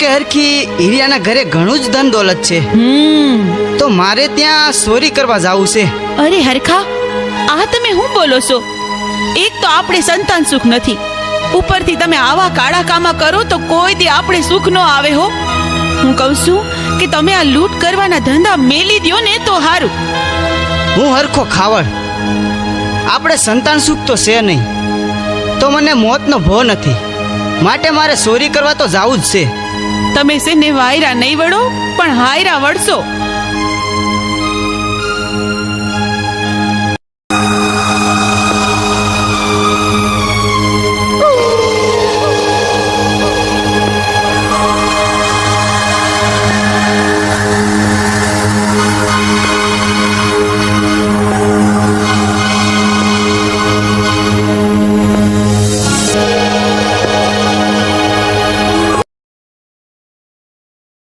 કે હરખી હિરિયાના ઘરે ઘણું જ ધન દોલત છે, તો મારે ત્યાં ચોરી કરવા જાવું છે. અરે હરખા, આ તમે શું બોલો છો? એક તો આપણે સંતાન સુખ નથી, ઉપરથી તમે આવા કાળા કામા કરો તો કોઈ દી આપણે સુખ ન આવે હો. હું કહું છું કે તમે આ લૂંટ કરવાના ધંધા મેલી દ્યો ને તો હારું. હું હરખો ખાવડ, આપણે સંતાન સુખ તો છે નહીં, તો મને મોતનો ભો નથી, માટે મારે ચોરી કરવા તો જાવું જ છે. તમે છે ને વાયરા નહીં વળો પણ હાયરા વળશો.